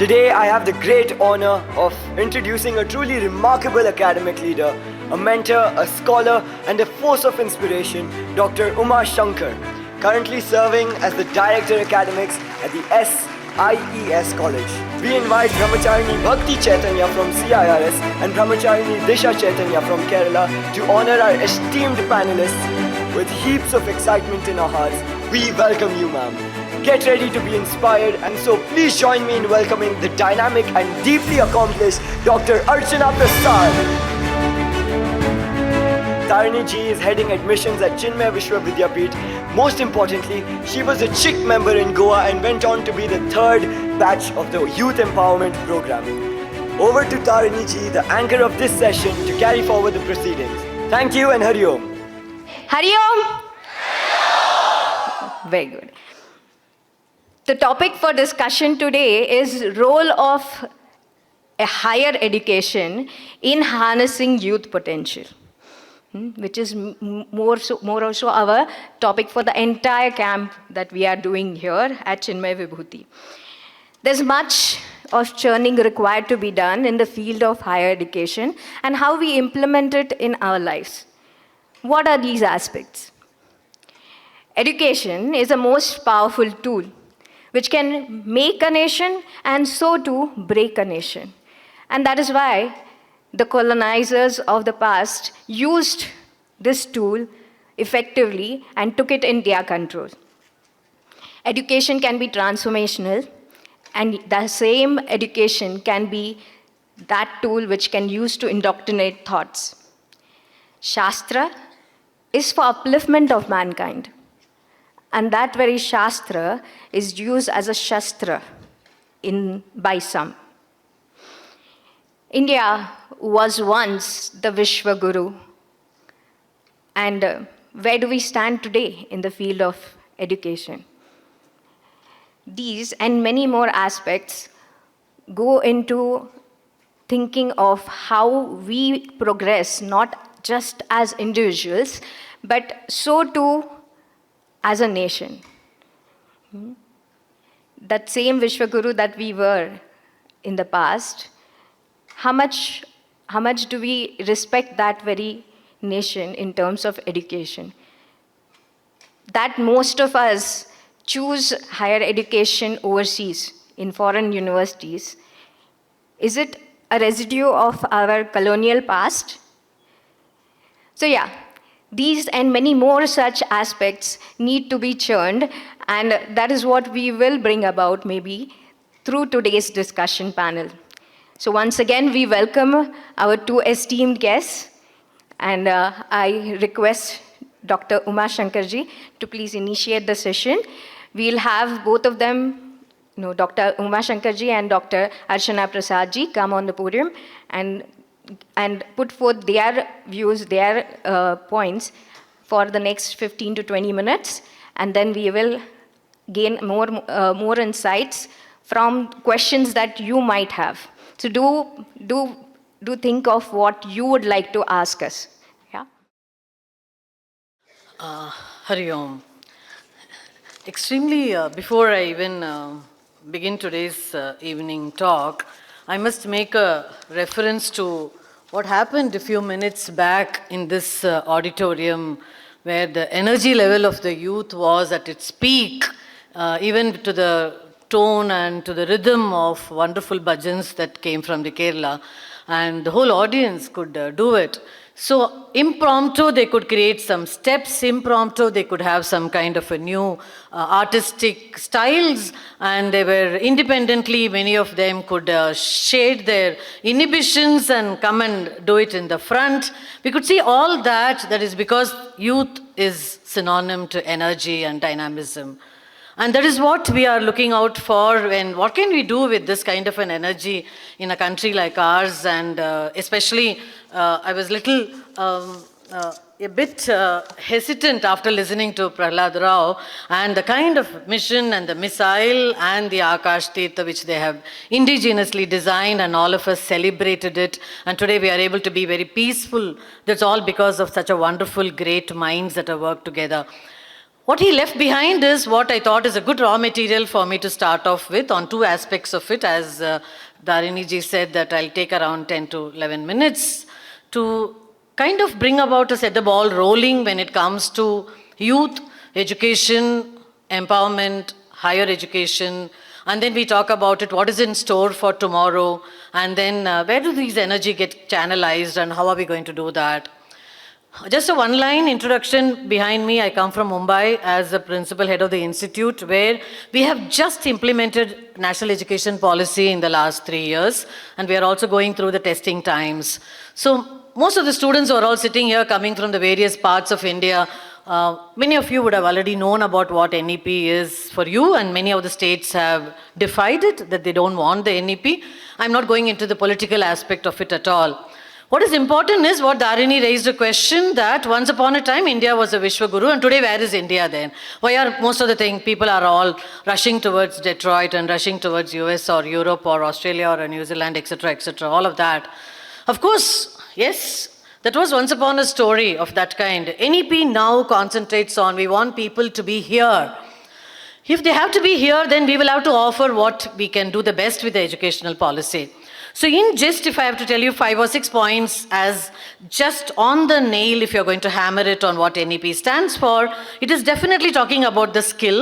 Today I have the great honor of introducing a truly remarkable academic leader, a mentor, a scholar and a force of inspiration, Dr. Shankar, currently serving as the Director Academics at the SIES College. We invite Brahmacharini Bhakti Chaitanya from CIRS and Brahmacharini Disha Chaitanya from Kerala to honor our esteemed panelists with heaps of excitement in our hearts. We welcome you, ma'am. Get ready to be inspired, and so please join me in welcoming the dynamic and deeply accomplished Dr.Archana Prasad. Tarini ji is heading admissions at Chinmay Vishwa Vidyapeeth. Most importantly, she was a chick member in Goa and went on to be the third batch of the Youth Empowerment Program. Over to Tarini ji, the anchor of this session, to carry forward the proceedings. Thank you and Hari Om. Hari Om. Very good. The topic for discussion today is role of a higher education in harnessing youth potential, which is more also our topic for the entire camp that we are doing here at Chinmay Vibhuti. There's much of churning required to be done in the field of higher education and how we implement it in our lives. What are these aspects? Education is the most powerful tool which can make a nation and so too break a nation. And that is why the colonizers of the past used this tool effectively and took it in their control. Education can be transformational, and the same education can be that tool which can use to indoctrinate thoughts. Shastra is for upliftment of mankind. And that very Shastra is used as a Shastra by some. India was once the Vishwa Guru. And where do we stand today in the field of education? These and many more aspects go into thinking of how we progress, not just as individuals, but so too as a nation. That same Vishwaguru that we were in the past, how much do we respect that very nation in terms of education? That most of us choose higher education overseas in foreign universities, is it a residue of our colonial past? So yeah, these and many more such aspects need to be churned, and that is what we will bring about maybe through today's discussion panel. So once again, we welcome our two esteemed guests, and I request Dr. Shankar ji to please initiate the session. We'll have both of them, Dr. Shankar ji and Dr. Archana Prasad ji come on the podium and put forth their views, their points for the next 15 to 20 minutes. And then we will gain more insights from questions that you might have. So do think of what you would like to ask us. Yeah. Hari Om. Extremely, before I even begin today's evening talk, I must make a reference to what happened a few minutes back in this auditorium, where the energy level of the youth was at its peak, even to the tone and to the rhythm of wonderful bhajans that came from the Kerala, and the whole audience could do it. So impromptu, they could create some steps. Impromptu, they could have some kind of a new artistic styles, and they were independently, many of them could shade their inhibitions and come and do it in the front. We could see all that. That is because youth is synonym to energy and dynamism. And that is what we are looking out for. And what can we do with this kind of an energy in a country like ours? And especially, I was a bit hesitant after listening to Prahlad Rao and the kind of mission and the missile and the Akash Tirtha which they have indigenously designed, and all of us celebrated it. And today we are able to be very peaceful. That's all because of such a wonderful, great minds that have worked together. What he left behind is what I thought is a good raw material for me to start off with on two aspects of it. As Dharini ji said, that I'll take around 10 to 11 minutes to kind of bring about to set the ball rolling when it comes to youth, education, empowerment, higher education, and then we talk about it, what is in store for tomorrow, and then where do these energy get channelized and how are we going to do that? Just a one-line introduction behind me. I come from Mumbai as the principal head of the institute, where we have just implemented national education policy in the last 3 years, and we are also going through the testing times. So most of the students who are all sitting here coming from the various parts of India, many of you would have already known about what NEP is for you, and many of the states have defied it, that they don't want the NEP. I'm not going into the political aspect of it at all. What is important is what Dharini raised a question that once upon a time India was a Vishwa Guru, and today where is India then? Why are most of the things, people are all rushing towards Detroit and rushing towards US or Europe or Australia or New Zealand, etc., all of that. Of course, yes, that was once upon a story of that kind. NEP now concentrates on, we want people to be here. If they have to be here, then we will have to offer what we can do the best with the educational policy. So in gist, if I have to tell you 5 or 6 points as just on the nail, if you're going to hammer it on what NEP stands for, it is definitely talking about the skill.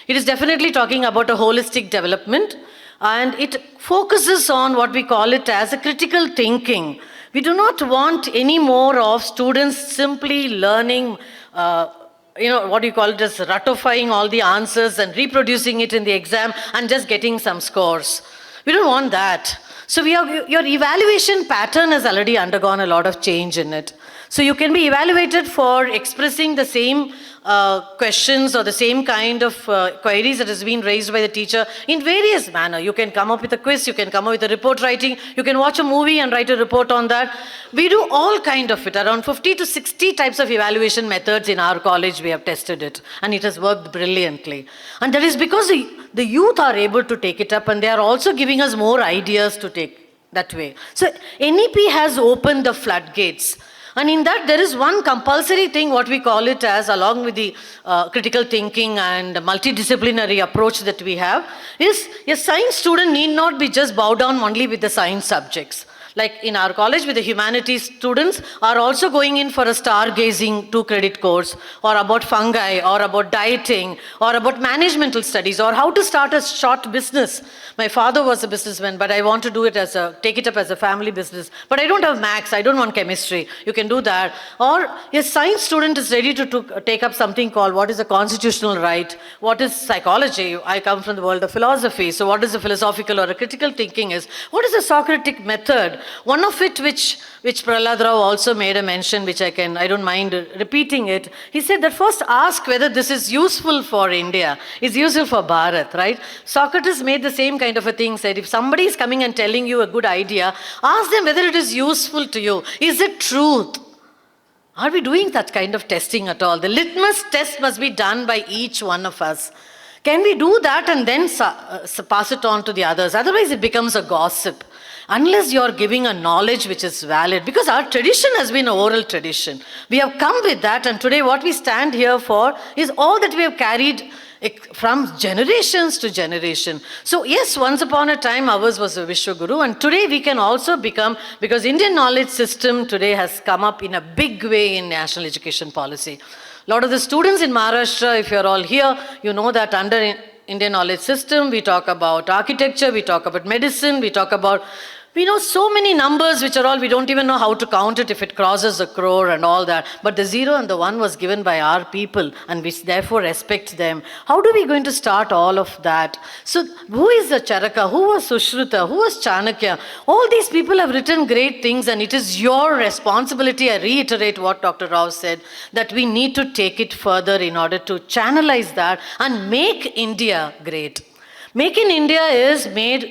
It is definitely talking about a holistic development. And it focuses on what we call it as a critical thinking. We do not want any more of students simply learning, what do you call it, as ratifying all the answers and reproducing it in the exam and just getting some scores. We don't want that. So your evaluation pattern has already undergone a lot of change in it. So you can be evaluated for expressing the same questions or the same kind of queries that has been raised by the teacher in various manner. You can come up with a quiz, you can come up with a report writing, you can watch a movie and write a report on that. We do all kind of it. Around 50 to 60 types of evaluation methods in our college, we have tested it, and it has worked brilliantly. And that is because the youth are able to take it up, and they are also giving us more ideas to take that way. So NEP has opened the floodgates. And in that, there is one compulsory thing, what we call it as, along with the critical thinking and multidisciplinary approach that we have, is a science student need not be just bow down only with the science subjects. Like in our college, with the humanities students are also going in for a stargazing 2-credit course, or about fungi, or about dieting, or about managemental studies, or how to start a short business. My father was a businessman, but I want to do it take it up as a family business. But I don't have maths, I don't want chemistry. You can do that. Or a science student is ready to take up something called what is a constitutional right, what is psychology. I come from the world of philosophy. So what is a philosophical or a critical thinking is, what is a Socratic method? One of it which Prahlad Rao also made a mention, which I don't mind repeating it. He said that first ask whether this is useful for India, is useful for Bharat, right? Socrates made the same kind of a thing, said if somebody is coming and telling you a good idea, ask them whether it is useful to you. Is it truth? Are we doing that kind of testing at all? The litmus test must be done by each one of us. Can we do that and then pass it on to the others? Otherwise it becomes a gossip. Unless you're giving a knowledge which is valid, because our tradition has been an oral tradition. We have come with that, and today what we stand here for is all that we have carried from generations to generation. So yes, once upon a time ours was a Vishwa Guru, and today we can also become, because Indian knowledge system today has come up in a big way in national education policy. A lot of the students in Maharashtra, if you're all here, you know that under Indian knowledge system, we talk about architecture, we talk about medicine, we know so many numbers which are all, we don't even know how to count it if it crosses a crore and all that. But the 0 and the 1 was given by our people, and we therefore respect them. How do we going to start all of that? So who is the Charaka? Who was Sushruta? Who was Chanakya? All these people have written great things, and it is your responsibility, I reiterate what Dr. Rao said, that we need to take it further in order to channelize that and make India great. Make in India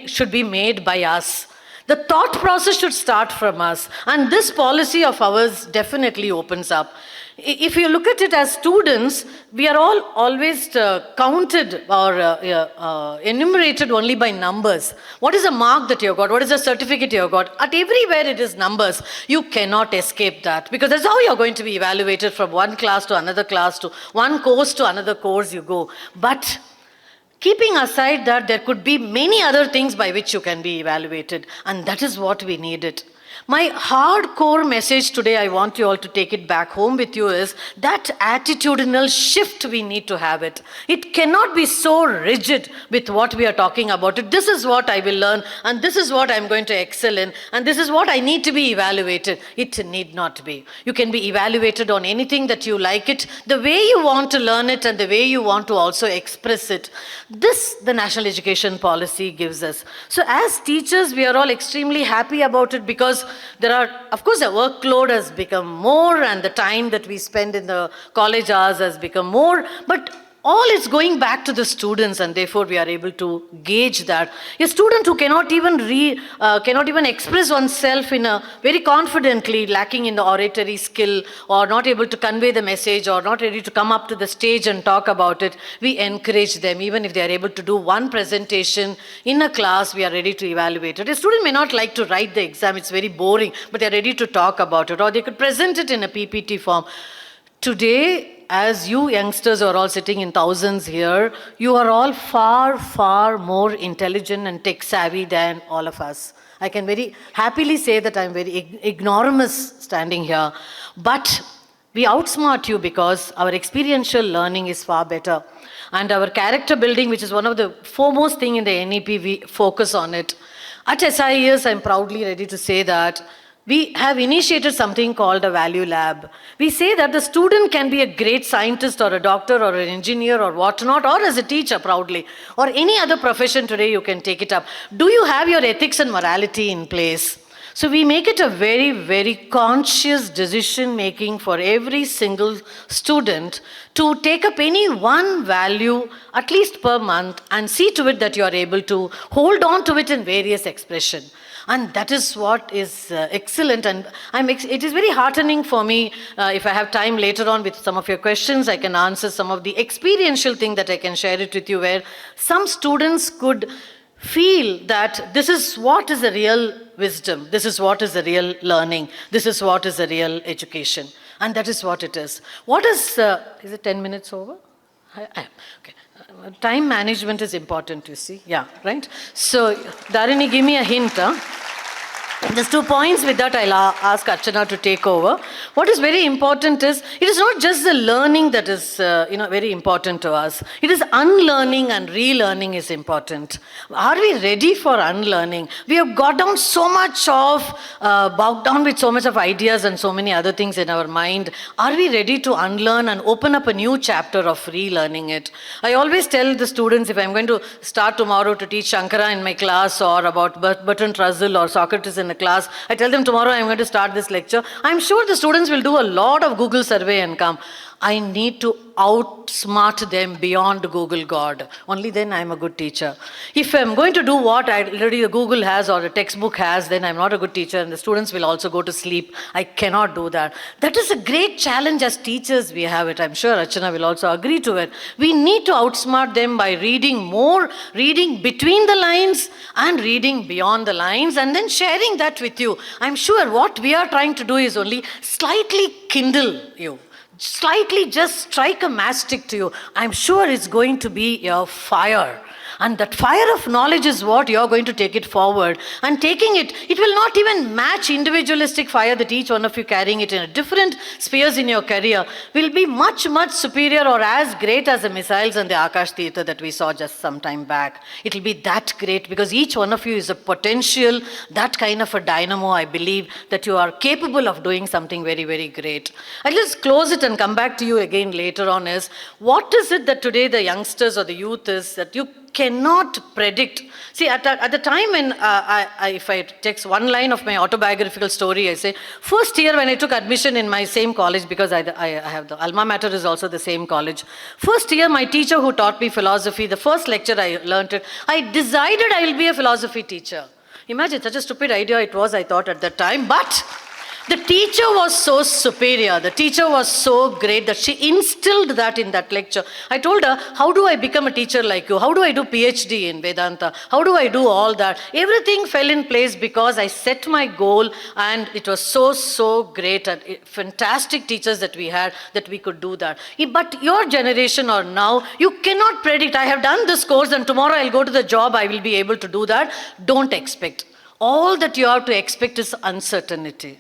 should be made by us. The thought process should start from us, and this policy of ours definitely opens up. if you look at it as students, we are all always counted or enumerated only by numbers. What is the mark that you got? What is the certificate you got? At everywhere it is numbers. You cannot escape that, because that's how you're going to be evaluated, from one class to another class, to one course to another course you go. But keeping aside that, there could be many other things by which you can be evaluated, and that is what we needed. My hardcore message today, I want you all to take it back home with you, is that attitudinal shift we need to have it. It cannot be so rigid with what we are talking about. This is what I will learn, and this is what I'm going to excel in, and this is what I need to be evaluated. It need not be. You can be evaluated on anything that you like it, the way you want to learn it, and the way you want to also express it. This, the National Education Policy gives us. So as teachers, we are all extremely happy about it, because there are, of course, the workload has become more, and the time that we spend in the college hours has become more, but all is going back to the students, and therefore we are able to gauge that. A student who cannot even express oneself in a very confidently, lacking in the oratory skill, or not able to convey the message, or not ready to come up to the stage and talk about it, we encourage them. Even if they are able to do one presentation in a class, we are ready to evaluate it. A student may not like to write the exam, it's very boring, but they are ready to talk about it, or they could present it in a PPT form. Today, as you youngsters are all sitting in thousands here, you are all far, far more intelligent and tech savvy than all of us. I can very happily say that I'm very ignoramus standing here. But we outsmart you, because our experiential learning is far better. And our character building, which is one of the foremost thing in the NEP, we focus on it. At SIES, I'm proudly ready to say that we have initiated something called a value lab. We say that the student can be a great scientist, or a doctor, or an engineer, or whatnot, or as a teacher proudly, or any other profession today you can take it up. Do you have your ethics and morality in place? So we make it a very, very conscious decision making for every single student to take up any one value at least per month, and see to it that you are able to hold on to it in various expression. And that is what is excellent, and it is very heartening for me. If I have time later on with some of your questions, I can answer some of the experiential thing that I can share it with you, where some students could feel that this is what is the real wisdom, this is what is the real learning, this is what is the real education. And that is what it is. What is it 10 minutes over? Okay. Time management is important, you see. Yeah, right? So, Dharini, give me a hint. There's 2 points. With that, I'll ask Archana to take over. What is very important is, it is not just the learning that is very important to us. It is unlearning and relearning is important. Are we ready for unlearning? We have got down so much of, bogged down with so much of ideas and so many other things in our mind. Are we ready to unlearn and open up a new chapter of relearning it? I always tell the students, if I'm going to start tomorrow to teach Shankara in my class, or about Bertrand Russell or Socrates in a class, I tell them tomorrow I'm going to start this lecture. I'm sure the students will do a lot of Google survey and come. I need to outsmart them beyond Google God. Only then I'm a good teacher. If I'm going to do what already Google has or a textbook has, then I'm not a good teacher, and the students will also go to sleep. I cannot do that. That is a great challenge as teachers we have it. I'm sure Archana will also agree to it. We need to outsmart them by reading more, reading between the lines and reading beyond the lines, and then sharing that with you. I'm sure what we are trying to do is only slightly kindle you. Slightly just strike a matchstick to you. I'm sure it's going to be your fire. And that fire of knowledge is what you're going to take it forward. And taking it, it will not even match individualistic fire that each one of you carrying it in a different spheres in your career will be much, much superior or as great as the missiles and the Akash Theatre that we saw just some time back. It will be that great because each one of you is a potential, that kind of a dynamo, I believe, that you are capable of doing something very, very great. I'll just close it and come back to you again later on is, what is it that today the youngsters or the youth is that you cannot predict. See, at the time when if I text one line of my autobiographical story, I say, first year when I took admission in my same college, because I have the alma mater is also the same college. First year, my teacher who taught me philosophy, the first lecture I learned it, I decided I will be a philosophy teacher. Imagine, such a stupid idea it was, I thought at that time, but The teacher was so superior. The teacher was so great that she instilled that in that lecture. I told her, how do I become a teacher like you? How do I do PhD in Vedanta? How do I do all that? Everything fell in place because I set my goal, and it was so great, and fantastic teachers that we had that we could do that. But your generation or now, you cannot predict, I have done this course and tomorrow I'll go to the job, I will be able to do that. Don't expect. All that you have to expect is uncertainty.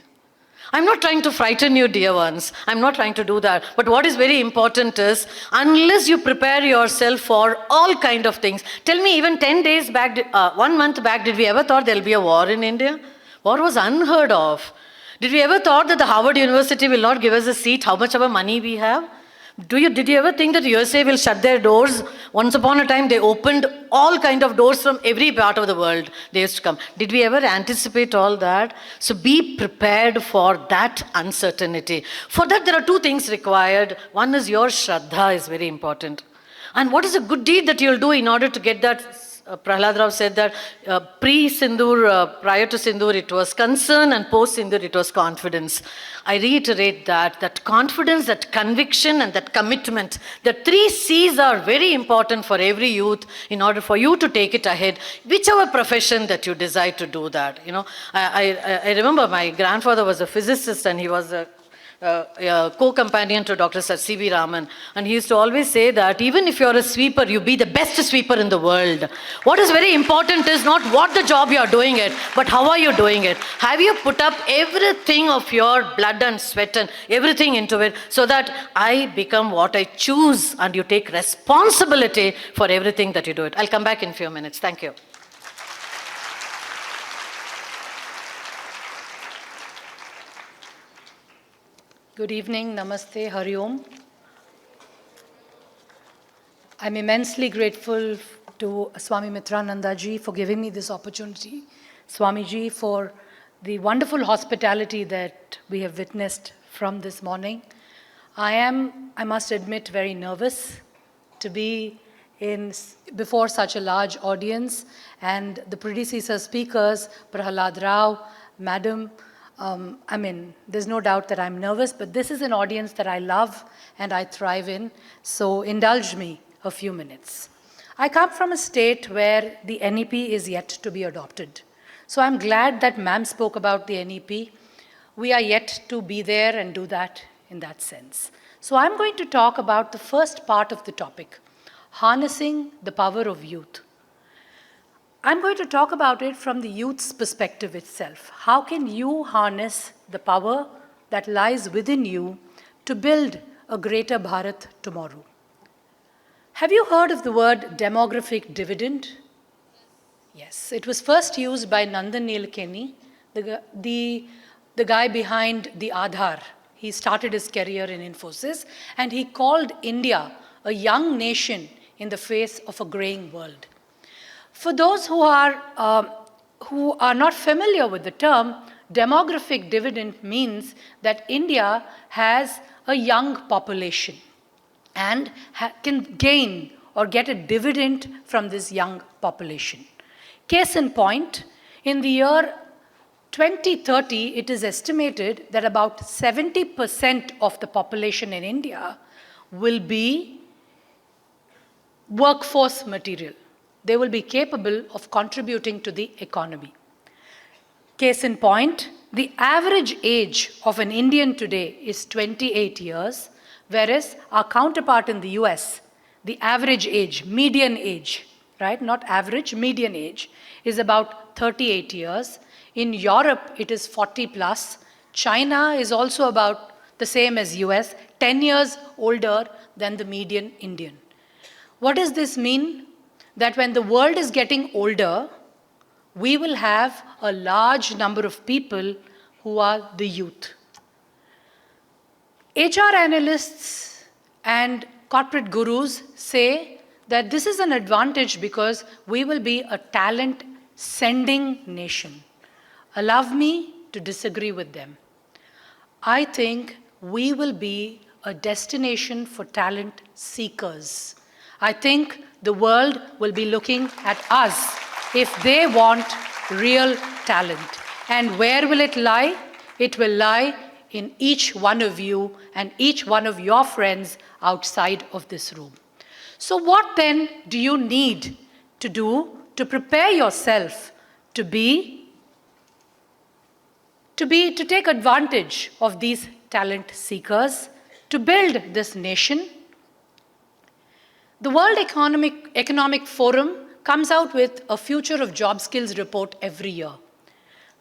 I'm not trying to frighten you, dear ones. I'm not trying to do that. But what is very important is, unless you prepare yourself for all kind of things. Tell me, even 10 days back, 1 month back, did we ever thought there'll be a war in India? War was unheard of. Did we ever thought that the Harvard University will not give us a seat, how much of our money we have? Did you ever think that USA will shut their doors? Once upon a time, they opened all kind of doors from every part of the world. They used to come. Did we ever anticipate all that? So be prepared for that uncertainty. For that, there are two things required. One is your Shraddha is very important. And what is a good deed that you'll do in order to get that? Prahlad Rao said that pre-Sindoor, prior to Sindoor, it was concern, and post-Sindoor, it was confidence. I reiterate that confidence, that conviction, and that commitment, the 3 C's are very important for every youth in order for you to take it ahead, whichever profession that you decide to do that. You know, I remember my grandfather was a physicist, and he was a co-companion to Dr. C.V. Raman, and he used to always say that even if you're a sweeper, you be the best sweeper in the world. What is very important is not what the job you're doing it, but how are you doing it? Have you put up everything of your blood and sweat and everything into it, so that I become what I choose, and you take responsibility for everything that you do it. I'll come back in a few minutes. Thank you. Good evening, Namaste, Hari Om. I'm immensely grateful to Swami Mitrananda ji for giving me this opportunity, Swami ji for the wonderful hospitality that we have witnessed from this morning. I am, I must admit, very nervous to be before such a large audience, and the predecessor speakers, Prahlad Rao, Madam, there's no doubt that I'm nervous, but this is an audience that I love and I thrive in, so indulge me a few minutes. I come from a state where the NEP is yet to be adopted. So I'm glad that ma'am spoke about the NEP. We are yet to be there and do that in that sense. So I'm going to talk about the first part of the topic, harnessing the power of youth. I'm going to talk about it from the youth's perspective itself. How can you harness the power that lies within you to build a greater Bharat tomorrow? Have you heard of the word demographic dividend? Yes, it was first used by Nandan Nilekani, the guy behind the Aadhaar. He started his career in Infosys, and he called India a young nation in the face of a graying world. For those who are not familiar with the term, demographic dividend means that India has a young population and can gain or get a dividend from this young population. Case in point, in the year 2030, it is estimated that about 70% of the population in India will be workforce material. They will be capable of contributing to the economy. Case in point, the average age of an Indian today is 28 years, whereas our counterpart in the US, the average age, median age, right, not average, median age, is about 38 years. In Europe, it is 40 plus. China is also about the same as US, 10 years older than the median Indian. What does this mean? That when the world is getting older, we will have a large number of people who are the youth. HR analysts and corporate gurus say that this is an advantage because we will be a talent-sending nation. Allow me to disagree with them. I think we will be a destination for talent seekers. I think the world will be looking at us if they want real talent. And where will it lie? It will lie in each one of you and each one of your friends outside of this room. So what then do you need to do to prepare yourself to take advantage of these talent seekers, to build this nation? The World Economic Forum comes out with a Future of Job Skills report every year.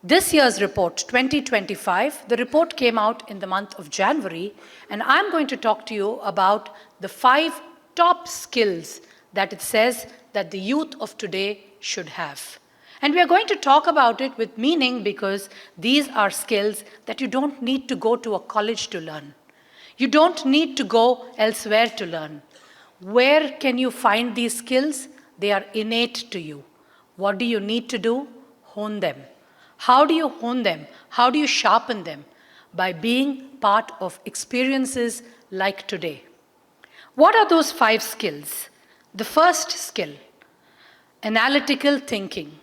This year's report, 2025, the report came out in the month of January, and I'm going to talk to you about the 5 top skills that it says that the youth of today should have. And we are going to talk about it with meaning, because these are skills that you don't need to go to a college to learn. You don't need to go elsewhere to learn. Where can you find these skills? They are innate to you. What do you need to do? Hone them. How do you hone them? How do you sharpen them? By being part of experiences like today. What are those 5 skills? The first skill, analytical thinking.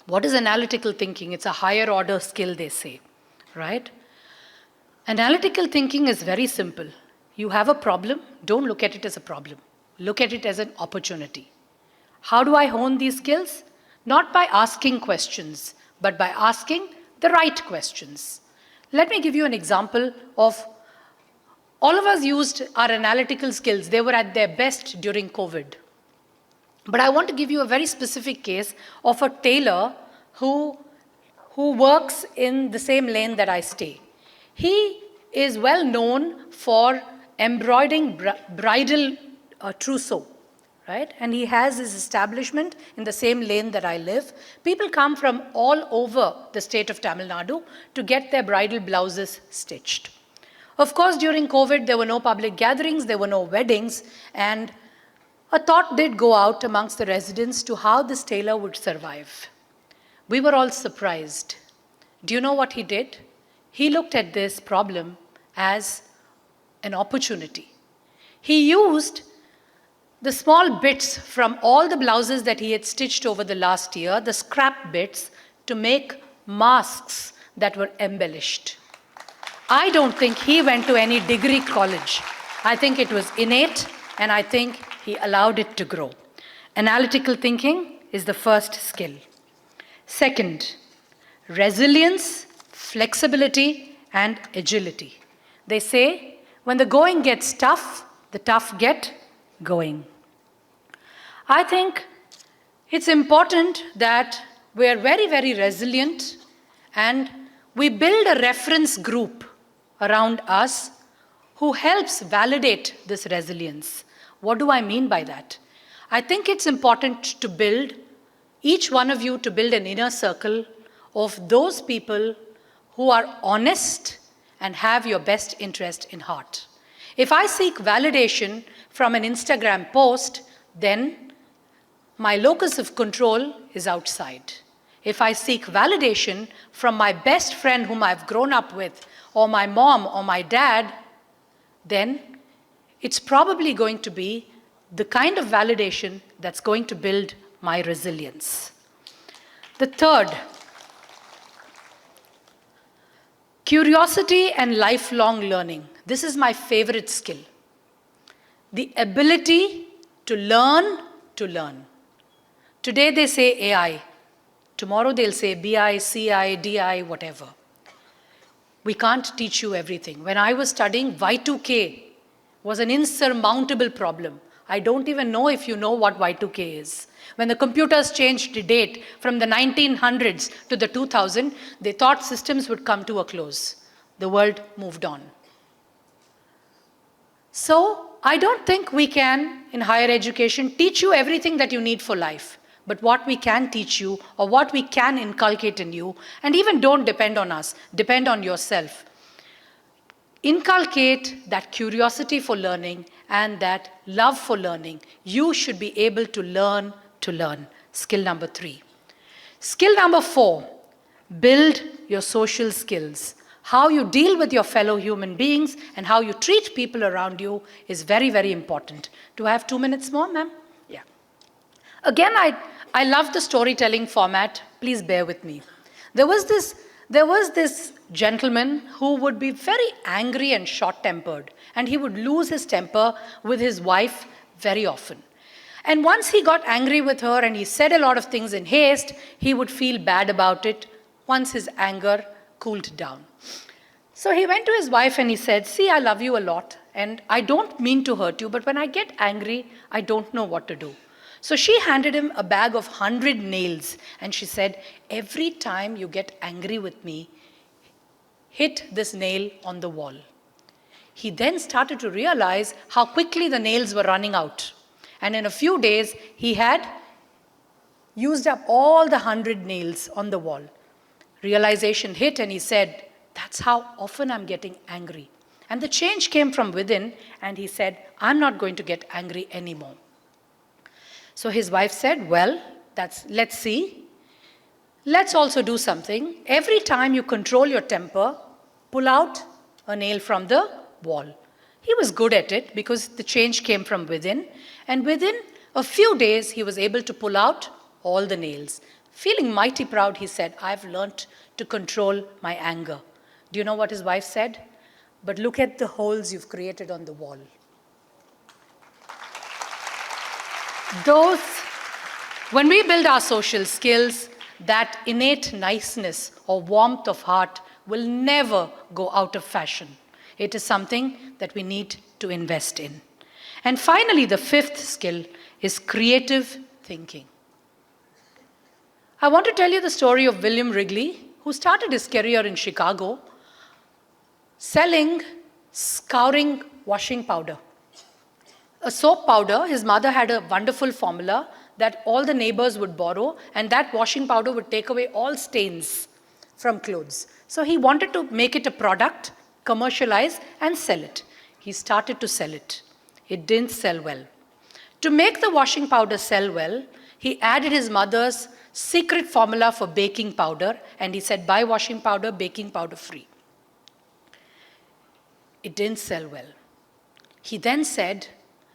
What is analytical thinking? It's a higher order skill, they say, right? Analytical thinking is very simple. You have a problem, don't look at it as a problem. Look at it as an opportunity. How do I hone these skills? Not by asking questions, but by asking the right questions. Let me give you an example of all of us used our analytical skills. They were at their best during COVID. But I want to give you a very specific case of a tailor who works in the same lane that I stay. He is well known for embroidering bridal trousseau. Right? And he has his establishment in the same lane that I live. People come from all over the state of Tamil Nadu to get their bridal blouses stitched. Of course, during COVID, there were no public gatherings, there were no weddings, and a thought did go out amongst the residents to how this tailor would survive. We were all surprised. Do you know what he did? He looked at this problem as an opportunity. He used the small bits from all the blouses that he had stitched over the last year, the scrap bits, to make masks that were embellished. I don't think he went to any degree college. I think it was innate, and I think he allowed it to grow. Analytical thinking is the first skill. Second, resilience, flexibility, and agility. They say, when the going gets tough, the tough get going. I think it's important that we are very, very resilient, and we build a reference group around us who helps validate this resilience. What do I mean by that? I think it's important to build, each one of you to build an inner circle of those people who are honest and have your best interest in heart. If I seek validation from an Instagram post, then my locus of control is outside. If I seek validation from my best friend whom I've grown up with, or my mom or my dad, then it's probably going to be the kind of validation that's going to build my resilience. The third, curiosity and lifelong learning. This is my favorite skill. The ability to learn to learn. Today they say AI. Tomorrow they'll say BI, CI, DI, whatever. We can't teach you everything. When I was studying, Y2K was an insurmountable problem. I don't even know if you know what Y2K is. When the computers changed the date from the 1900s to the 2000, they thought systems would come to a close. The world moved on. So I don't think we can, in higher education, teach you everything that you need for life. But what we can teach you, or what we can inculcate in you, and even don't depend on us, depend on yourself. Inculcate that curiosity for learning and that love for learning. You should be able to learn to learn. Skill number 3. Skill number 4, build your social skills. How you deal with your fellow human beings and how you treat people around you is very, very important. Do I have 2 minutes more, ma'am? Yeah. Again, I love the storytelling format. Please bear with me. There was this gentleman who would be very angry and short-tempered, and he would lose his temper with his wife very often. And once he got angry with her and he said a lot of things in haste, he would feel bad about it once his anger cooled down. So he went to his wife and he said, "See, I love you a lot and I don't mean to hurt you, but when I get angry, I don't know what to do." So she handed him a bag of 100 nails and she said, "Every time you get angry with me, hit this nail on the wall." He then started to realize how quickly the nails were running out. And in a few days, he had used up all the 100 nails on the wall. Realization hit and he said, "That's how often I'm getting angry." And the change came from within and he said, "I'm not going to get angry anymore." So his wife said, "Well, let's see. Let's also do something. Every time you control your temper, pull out a nail from the wall." He was good at it because the change came from within. And within a few days, he was able to pull out all the nails. Feeling mighty proud, he said, "I've learnt to control my anger." Do you know what his wife said? "But look at the holes you've created on the wall." When we build our social skills, that innate niceness or warmth of heart will never go out of fashion. It is something that we need to invest in. And finally, the fifth skill is creative thinking. I want to tell you the story of William Wrigley, who started his career in Chicago selling scouring washing powder. A soap powder, his mother had a wonderful formula that all the neighbors would borrow, and that washing powder would take away all stains from clothes. So he wanted to make it a product, commercialize, and sell it. He started to sell it. It didn't sell well. To make the washing powder sell well, he added his mother's secret formula for baking powder, and he said, "Buy washing powder, baking powder free." It didn't sell well. He then said,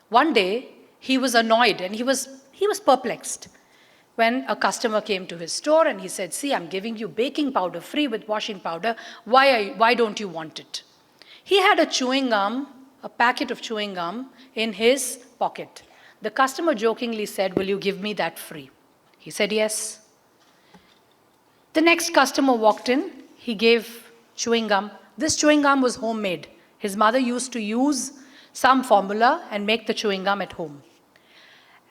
one day he was annoyed and he was perplexed when a customer came to his store and he said, "See, I'm giving you baking powder free with washing powder. Why don't you want it?" He had a packet of chewing gum in his pocket. The customer jokingly said, "Will you give me that free?" He said, "Yes." The next customer walked in. He gave chewing gum. This chewing gum was homemade. His mother used to use some formula and make the chewing gum at home.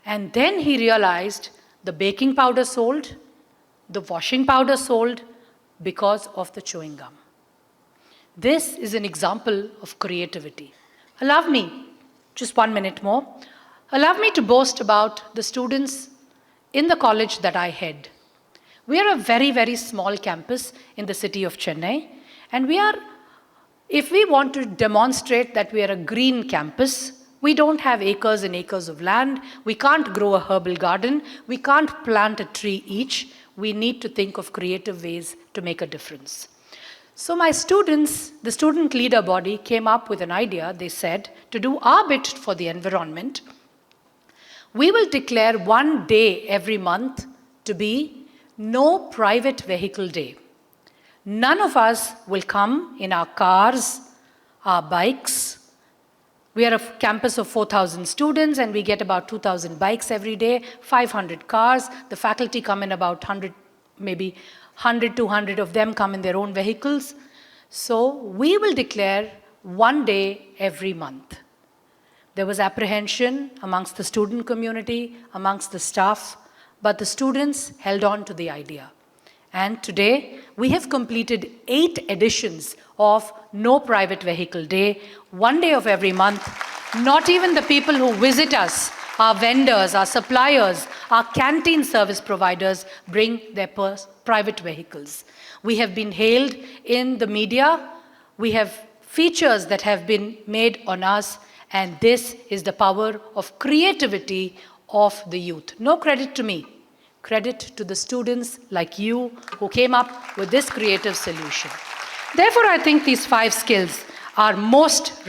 And then he realized the baking powder sold, the washing powder sold because of the chewing gum. This is an example of creativity. Allow me, just 1 minute more, allow me to boast about the students in the college that I head. We are a very, very small campus in the city of Chennai, and if we want to demonstrate that we are a green campus, we don't have acres and acres of land, we can't grow a herbal garden, we can't plant a tree each, we need to think of creative ways to make a difference. So my students, the student leader body, came up with an idea. They said, to do our bit for the environment, we will declare one day every month to be No Private Vehicle Day. None of us will come in our cars, our bikes. We are a campus of 4,000 students and we get about 2,000 bikes every day, 500 cars. The faculty come in about 100, maybe 100, 200 of them come in their own vehicles. So we will declare one day every month. There was apprehension amongst the student community, amongst the staff, but the students held on to the idea. And today, we have completed 8 editions of No Private Vehicle Day, one day of every month. Not even the people who visit us, our vendors, our suppliers, our canteen service providers bring their private vehicles. We have been hailed in the media. We have features that have been made on us, and this is the power of creativity of the youth. No credit to me. Credit to the students like you who came up with this creative solution. Therefore, I think these 5 skills are most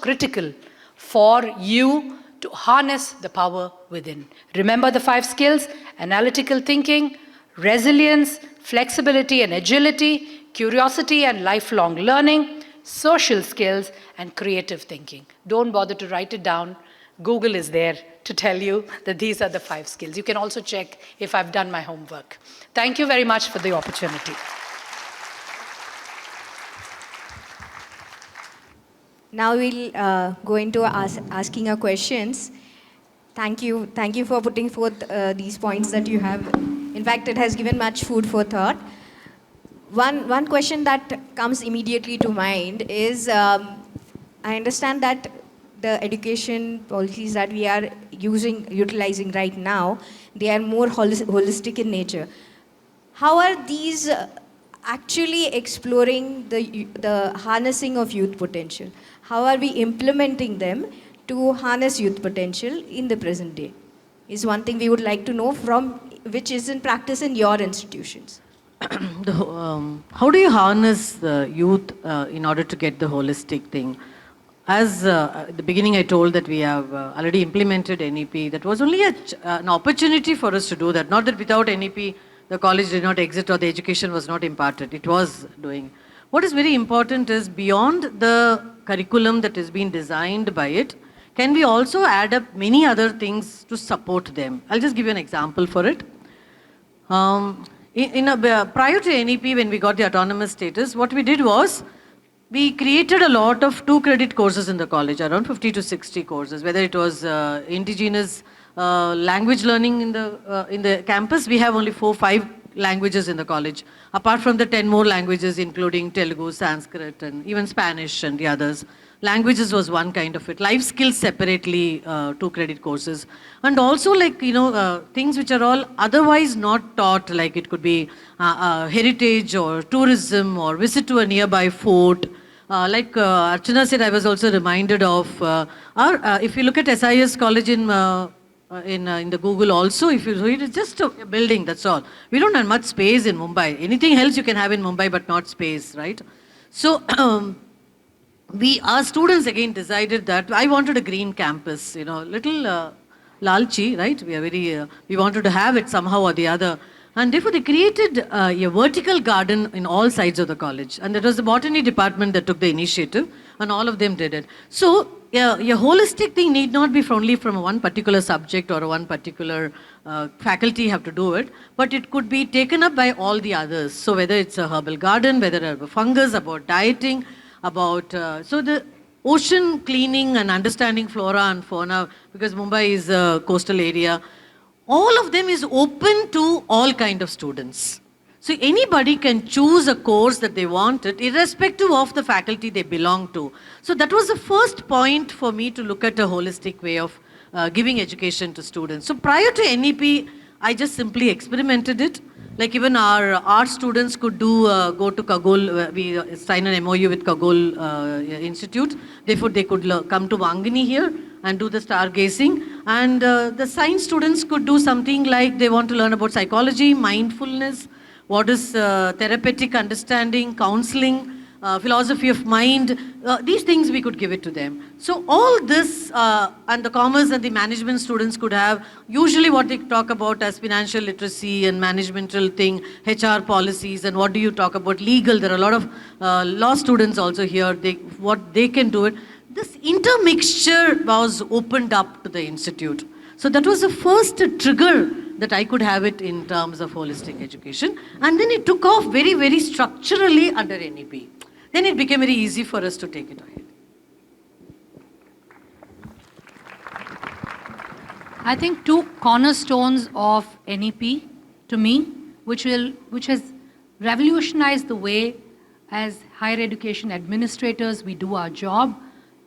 critical for you to harness the power within. Remember the 5 skills: analytical thinking, resilience, flexibility and agility, curiosity and lifelong learning, social skills, and creative thinking. Don't bother to write it down. Google is there to tell you that these are the 5 skills. You can also check if I've done my homework. Thank you very much for the opportunity. Now we'll go into asking our questions. Thank you for putting forth these points that you have. In fact, it has given much food for thought. One question that comes immediately to mind is, I understand that the education policies that we are utilizing right now, they are more holistic in nature. How are these actually exploring the harnessing of youth potential? How are we implementing them to harness youth potential in the present day? Is one thing we would like to know from which is in practice in your institutions. How do you harness the youth in order to get the holistic thing? As at the beginning I told that we have already implemented NEP. That was only an opportunity for us to do that. Not that without NEP the college did not exist or the education was not imparted. It was doing. What is very important is beyond the curriculum that has been designed by it, can we also add up many other things to support them? I'll just give you an example for it. Prior to NEP, when we got the autonomous status, what we did was, we created a lot of 2-credit courses in the college, around 50 to 60 courses, whether it was indigenous language learning in the campus. We have only 4-5 languages in the college, apart from the 10 more languages, including Telugu, Sanskrit, and even Spanish and the others. Languages was one kind of it. Life skills separately, 2-credit courses. And also things which are all otherwise not taught, like it could be heritage or tourism or visit to a nearby fort. Like Archana said, I was also reminded of, if you look at SIES College in the Google also, if you read, it's just a building, that's all. We don't have much space in Mumbai. Anything else you can have in Mumbai, but not space, right? So, our students again decided that I wanted a green campus, little lalchi, right? We wanted to have it somehow or the other. And therefore they created a vertical garden in all sides of the college. And that was the botany department that took the initiative, and all of them did it. So, your holistic thing need not be only from one particular subject or one particular faculty have to do it, but it could be taken up by all the others. So whether it's a herbal garden, whether it's a fungus, about dieting, about, so the ocean cleaning and understanding flora and fauna, because Mumbai is a coastal area, all of them is open to all kind of students. So anybody can choose a course that they wanted, irrespective of the faculty they belong to. So that was the first point for me to look at a holistic way of giving education to students. So prior to NEP, I just simply experimented it. Like even our art students could go to Kagol, we sign an MOU with Kagol Institute. Therefore they could come to Wangani here and do the stargazing. And the science students could do something like they want to learn about psychology, mindfulness, what is therapeutic understanding, counseling, philosophy of mind. These things we could give it to them. So all this and the commerce and the management students could have, usually what they talk about as financial literacy and managemental thing, HR policies, and what do you talk about legal. There are a lot of law students also here, what they can do it. This intermixture was opened up to the institute. So that was the first trigger that I could have it in terms of holistic education. And then it took off very, very structurally under NEP. Then it became very easy for us to take it ahead. I think 2 cornerstones of NEP, to me, which has revolutionized the way as higher education administrators we do our job.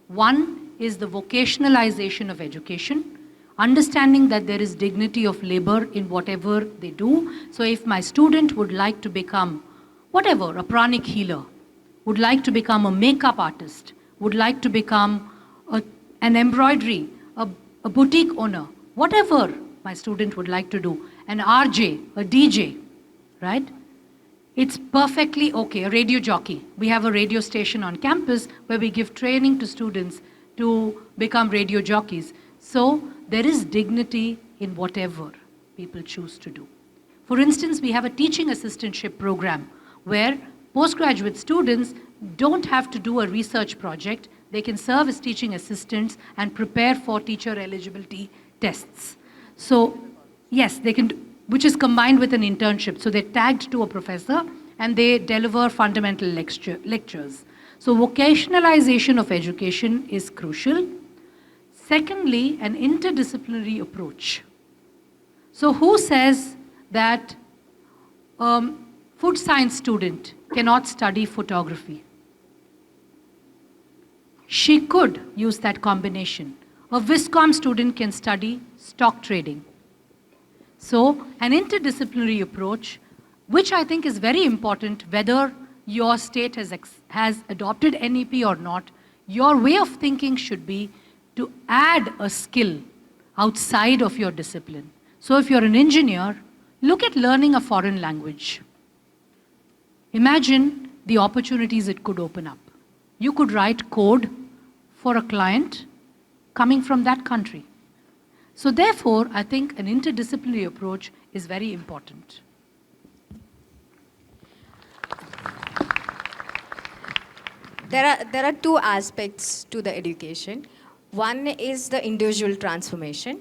One is the vocationalization of education, understanding that there is dignity of labor in whatever they do. So if my student would like to become whatever, a pranic healer, would like to become a makeup artist, would like to become an embroidery, a boutique owner, whatever my student would like to do, an RJ, a DJ, right? It's perfectly okay, a radio jockey. We have a radio station on campus where we give training to students to become radio jockeys. So there is dignity in whatever people choose to do. For instance, we have a teaching assistantship program where postgraduate students don't have to do a research project. They can serve as teaching assistants and prepare for teacher eligibility tests. So, yes, they can, which is combined with an internship. So they're tagged to a professor and they deliver fundamental lectures. So vocationalization of education is crucial. Secondly, an interdisciplinary approach. So who says that food science student cannot study photography? She could use that combination. A Viscom student can study stock trading. So an interdisciplinary approach, which I think is very important, whether your state has adopted NEP or not, your way of thinking should be to add a skill outside of your discipline. So if you're an engineer, look at learning a foreign language. Imagine the opportunities it could open up. You could write code for a client coming from that country. So therefore, I think an interdisciplinary approach is very important. There are two aspects to the education. One is the individual transformation,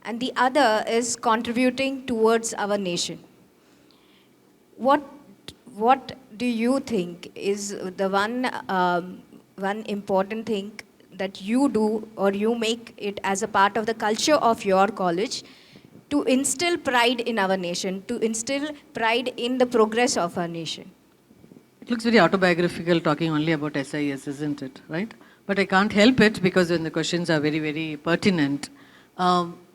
and the other is contributing towards our nation. What do you think is the one important thing that you do or you make it as a part of the culture of your college to instill pride in our nation, to instill pride in the progress of our nation? It looks very autobiographical talking only about SIES, isn't it, right? But I can't help it because when the questions are very, very pertinent.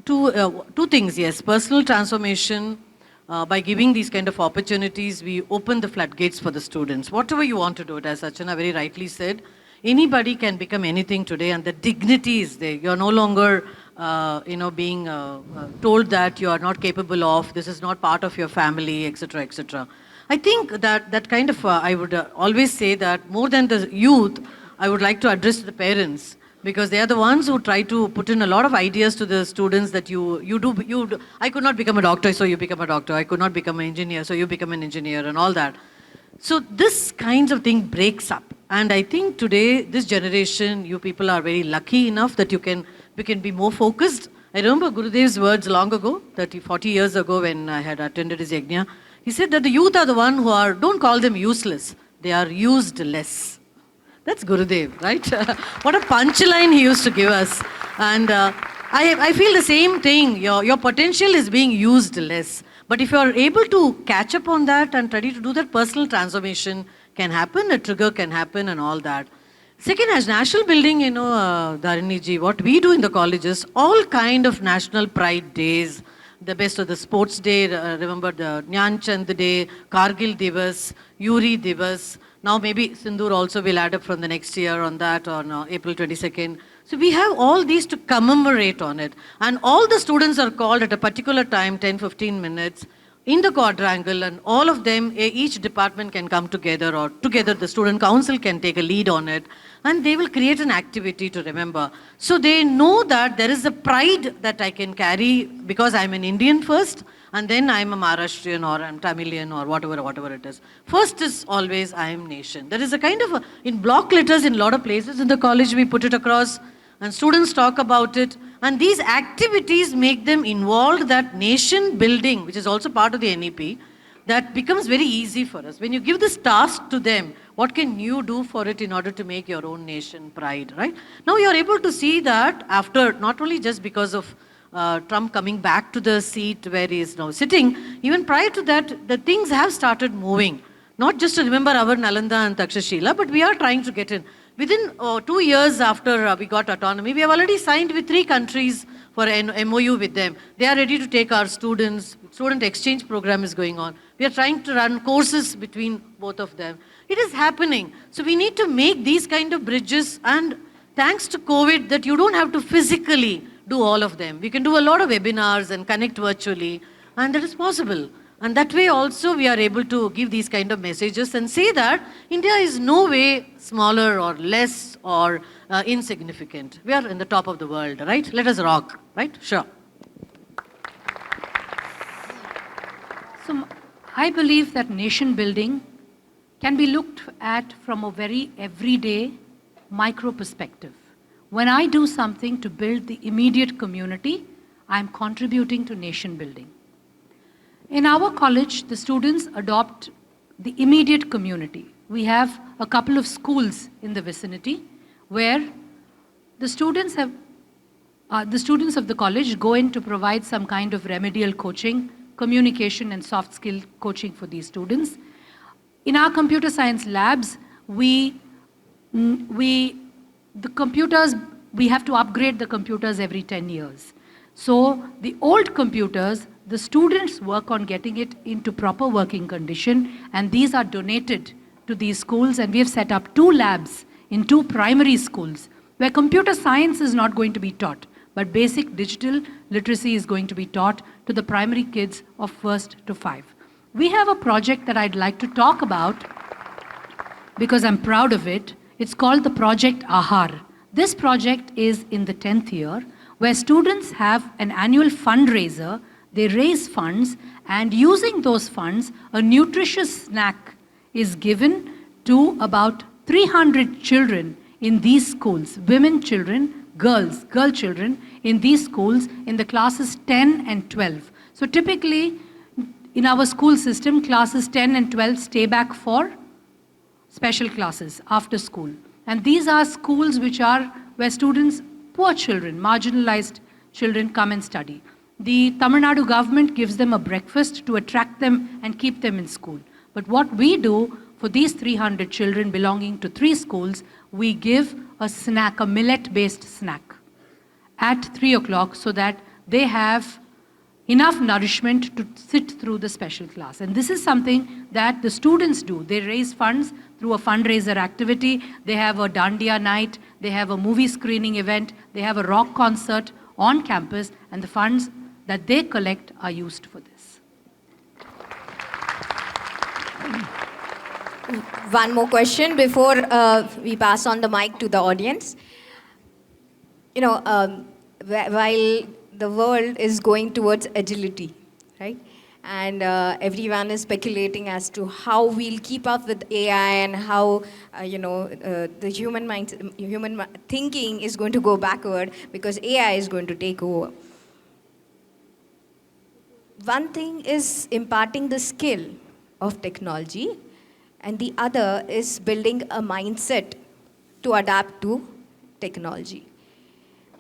Two things, yes. Personal transformation, by giving these kind of opportunities, we open the floodgates for the students. Whatever you want to do it, as Archana very rightly said, anybody can become anything today and the dignity is there. You're no longer being told that you are not capable of, this is not part of your family, etc., etc. I think that kind of, I would always say that more than the youth, I would like to address the parents, because they are the ones who try to put in a lot of ideas to the students that you do. I could not become a doctor, so you become a doctor. I could not become an engineer, so you become an engineer, and all that. So this kinds of thing breaks up. And I think today, this generation, you people are very lucky enough that you can be more focused. I remember Gurudev's words long ago, 40 years ago when I had attended his yajna. He said that the youth are the one who are, don't call them useless, they are used less. That's Gurudev, right? What a punchline he used to give us. And I feel the same thing. Your potential is being used less. But if you are able to catch up on that and ready to do that, personal transformation can happen, a trigger can happen and all that. Second, as national building, Dharini ji, what we do in the colleges, all kind of national pride days, the best of the sports day, remember the Nyan Chand Day, Kargil Divas, Yuri Divas. Now maybe Sindoor also will add up from the next year on that, on April 22nd. So we have all these to commemorate on it. And all the students are called at a particular time, 10-15 minutes, in the quadrangle, and all of them, each department can come together, or together the student council can take a lead on it, and they will create an activity to remember. So they know that there is a pride that I can carry because I'm an Indian first, and then I'm a Maharashtrian or I'm Tamilian or whatever it is. First is always I am nation. There is a kind of, in block letters in a lot of places in the college we put it across, and students talk about it. And these activities make them involved, that nation building, which is also part of the NEP, that becomes very easy for us. When you give this task to them, what can you do for it in order to make your own nation pride, right? Now you're able to see that after, not only just because of Trump coming back to the seat where he is now sitting, even prior to that, the things have started moving. Not just to remember our Nalanda and Takshashila, but we are trying to get in. Within 2 years after we got autonomy, we have already signed with 3 countries for an MOU with them. They are ready to take our students. Student exchange program is going on. We are trying to run courses between both of them. It is happening. So we need to make these kind of bridges, and thanks to COVID that you don't have to physically do all of them. We can do a lot of webinars and connect virtually, and that is possible. And that way also we are able to give these kind of messages and say that India is no way smaller or less or insignificant. We are in the top of the world, right? Let us rock, right? Sure. So I believe that nation building can be looked at from a very everyday micro perspective. When I do something to build the immediate community, I'm contributing to nation building. In our college, the students adopt the immediate community. We have a couple of schools in the vicinity where the students of the college go in to provide some kind of remedial coaching, communication and soft skill coaching for these students. In our computer science labs, we have to upgrade the computers every 10 years. So the old computers, the students work on getting it into proper working condition, and these are donated to these schools, and we have set up 2 labs in 2 primary schools where computer science is not going to be taught, but basic digital literacy is going to be taught to the primary kids of 1st to 5. We have a project that I'd like to talk about because I'm proud of it. It's called the Project Ahar. This project is in the 10th year, where students have an annual fundraiser. They raise funds, and using those funds, a nutritious snack is given to about 300 children in these schools, women children, girl children in these schools in the classes 10 and 12. So typically, in our school system, classes 10 and 12 stay back for special classes after school. And these are schools where students, poor children, marginalized children come and study. The Tamil Nadu government gives them a breakfast to attract them and keep them in school. But what we do for these 300 children belonging to 3 schools, we give a snack, a millet-based snack at 3 o'clock so that they have enough nourishment to sit through the special class. And this is something that the students do. They raise funds through a fundraiser activity. They have a dandiya night. They have a movie screening event. They have a rock concert on campus, and the funds that they collect are used for this. One more question before we pass on the mic to the audience. You know, while the world is going towards agility, right? And everyone is speculating as to how we'll keep up with AI and how, the human thinking is going to go backward because AI is going to take over. One thing is imparting the skill of technology, and the other is building a mindset to adapt to technology.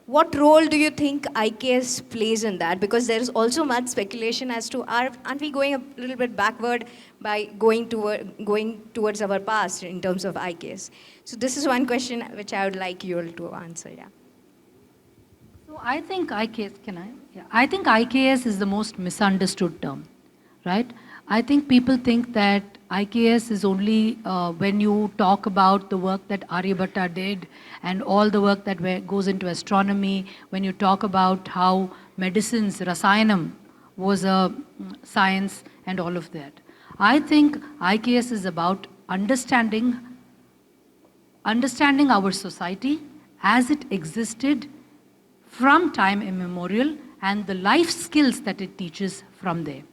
What role do you think IKS plays in that? Because there is also much speculation as to aren't we going a little bit backward by going towards our past in terms of IKS? So this is one question which I would like you all to answer. Yeah. So I think IKS, I think IKS is the most misunderstood term, right? I think people think that IKS is only when you talk about the work that Aryabhatta did and all the work that goes into astronomy, when you talk about how medicines, Rasayanam was a science and all of that. I think IKS is about understanding our society as it existed from time immemorial and the life skills that it teaches from there.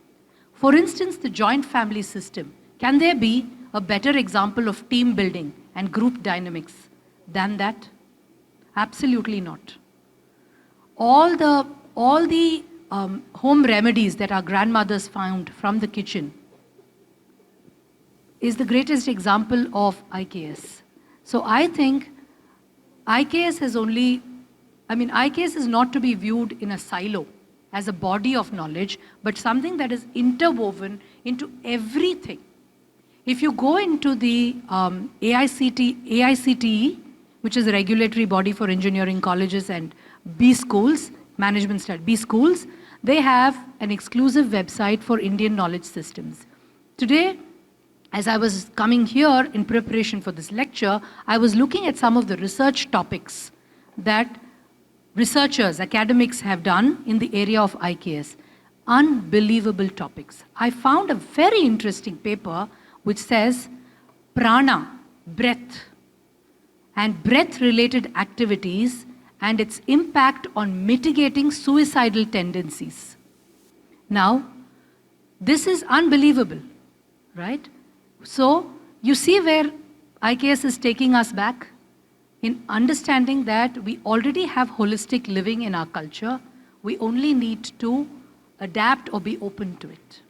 For instance, the joint family system. Can there be a better example of team building and group dynamics than that? Absolutely not. All the home remedies that our grandmothers found from the kitchen is the greatest example of IKS. So I think IKS is not to be viewed in a silo as a body of knowledge, but something that is interwoven into everything. If you go into the AICTE, which is a regulatory body for engineering colleges and B schools, management study, B schools, they have an exclusive website for Indian knowledge systems. Today, as I was coming here in preparation for this lecture, I was looking at some of the research topics that researchers, academics have done in the area of IKS. Unbelievable topics. I found a very interesting paper which says prana, breath, and breath-related activities and its impact on mitigating suicidal tendencies. Now, this is unbelievable, right? So, You see where IKS is taking us back? In understanding that we already have holistic living in our culture, we only need to adapt or be open to it.